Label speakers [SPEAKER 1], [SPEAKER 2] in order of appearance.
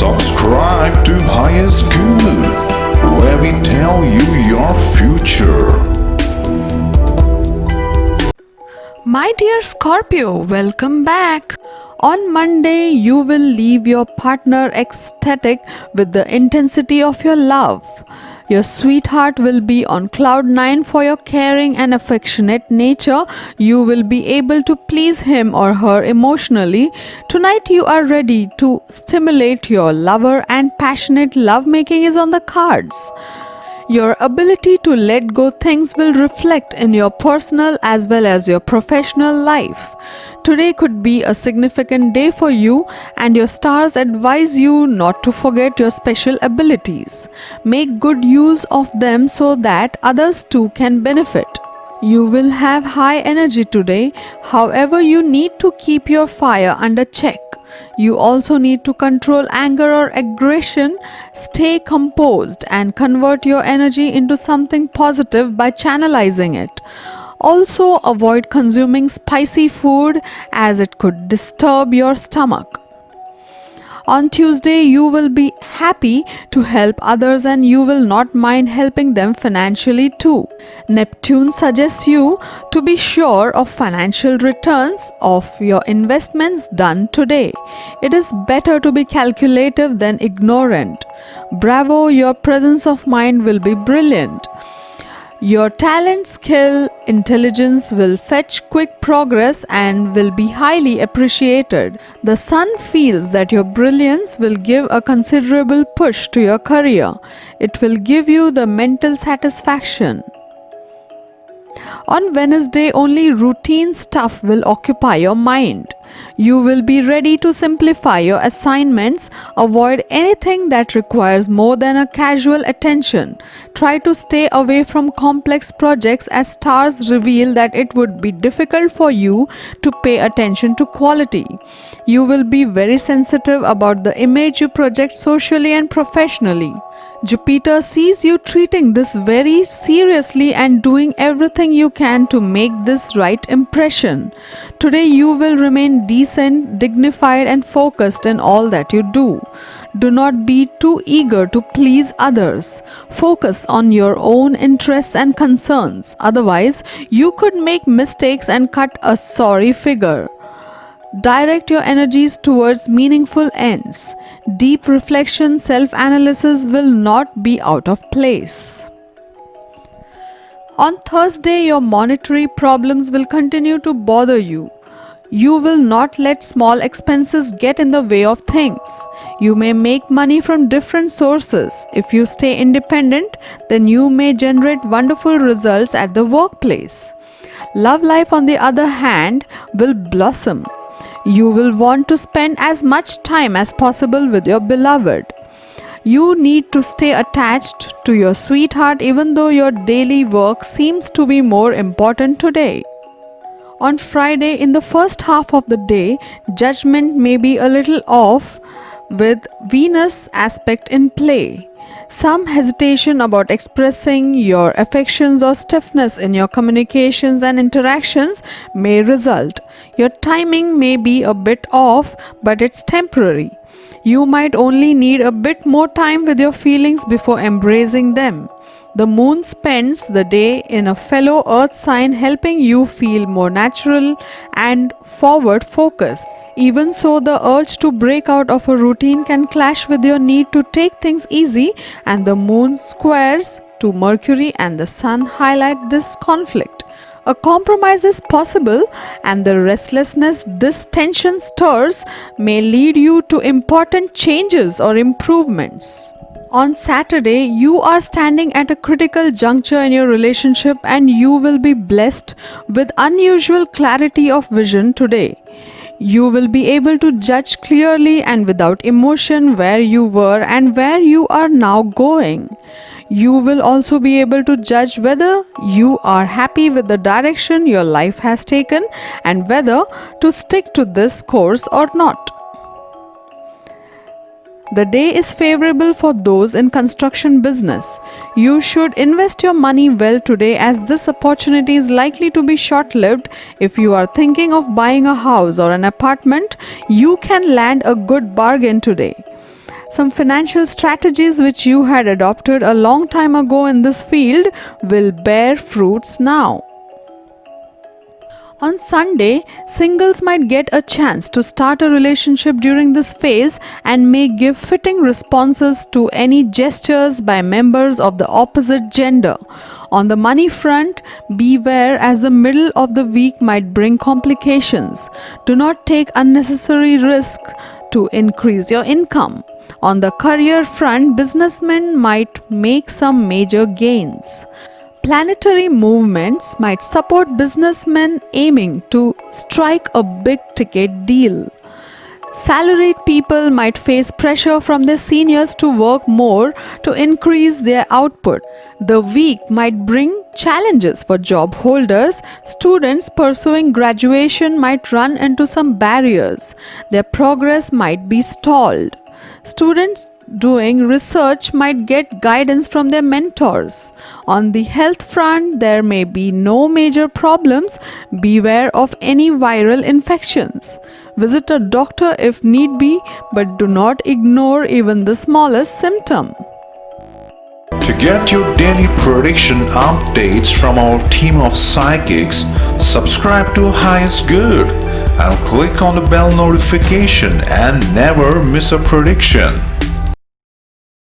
[SPEAKER 1] Subscribe to Highest Good, where we tell you your future.
[SPEAKER 2] My dear Scorpio, welcome back. On Monday, you will leave your partner ecstatic with the intensity of your love. Your sweetheart will be on cloud 9 for your caring and affectionate nature. You will be able to please him or her emotionally. Tonight, you are ready to stimulate your lover, and passionate lovemaking is on the cards. Your ability to let go things will reflect in your personal as well as your professional life. Today could be a significant day for you, and your stars advise you not to forget your special abilities. Make good use of them so that others too can benefit. You will have high energy today, however, you need to keep your fire under check. You also need to control anger or aggression. Stay composed and convert your energy into something positive by channelizing it. Also, avoid consuming spicy food as it could disturb your stomach. On Tuesday, you will be happy to help others and you will not mind helping them financially too. Neptune suggests you to be sure of financial returns of your investments done today. It is better to be calculative than ignorant. Bravo, your presence of mind will be brilliant. Your talent, skill, intelligence will fetch quick progress and will be highly appreciated. The sun feels that your brilliance will give a considerable push to your career. It will give you the mental satisfaction. On Wednesday, only routine stuff will occupy your mind. You will be ready to simplify your assignments. Avoid anything that requires more than a casual attention. Try to stay away from complex projects as stars reveal that it would be difficult for you to pay attention to quality. You will be very sensitive about the image you project socially and professionally. Jupiter sees you treating this very seriously and doing everything you can to make this right impression. Today you will remain decent, dignified and focused in all that you do. Do not be too eager to please others. Focus on your own interests and concerns. Otherwise, you could make mistakes and cut a sorry figure. Direct your energies towards meaningful ends. Deep reflection, self-analysis will not be out of place. On Thursday, your monetary problems will continue to bother you. You will not let small expenses get in the way of things. You may make money from different sources. If you stay independent, then you may generate wonderful results at the workplace. Love life, on the other hand, will blossom. You will want to spend as much time as possible with your beloved. You need to stay attached to your sweetheart even though your daily work seems to be more important today. On Friday, in the first half of the day, judgment may be a little off with Venus aspect in play. Some hesitation about expressing your affections or stiffness in your communications and interactions may result. Your timing may be a bit off, but it's temporary. You might only need a bit more time with your feelings before embracing them. The moon spends the day in a fellow earth sign, helping you feel more natural and forward focused. Even so, the urge to break out of a routine can clash with your need to take things easy, and the moon squares to Mercury and the sun highlight this conflict. A compromise is possible, and the restlessness this tension stirs may lead you to important changes or improvements. On Saturday, you are standing at a critical juncture in your relationship and you will be blessed with unusual clarity of vision today. You will be able to judge clearly and without emotion where you were and where you are now going. You will also be able to judge whether you are happy with the direction your life has taken and whether to stick to this course or not. The day is favorable for those in construction business. You should invest your money well today as this opportunity is likely to be short-lived. If you are thinking of buying a house or an apartment, you can land a good bargain today. Some financial strategies which you had adopted a long time ago in this field will bear fruits now. On Sunday, singles might get a chance to start a relationship during this phase and may give fitting responses to any gestures by members of the opposite gender. On the money front, beware as the middle of the week might bring complications. Do not take unnecessary risk to increase your income. On the career front, businessmen might make some major gains. Planetary movements might support businessmen aiming to strike a big ticket deal. Salaried people might face pressure from their seniors to work more to increase their output. The week might bring challenges for job holders. Students pursuing graduation might run into some barriers. Their progress might be stalled. Students doing research might get guidance from their mentors. On the health front, there may be no major problems. Beware of any viral infections. Visit a doctor if need be, but do not ignore even the smallest symptom.
[SPEAKER 1] To get your daily prediction updates from our team of psychics, subscribe to Highest Good and click on the bell notification and never miss a prediction.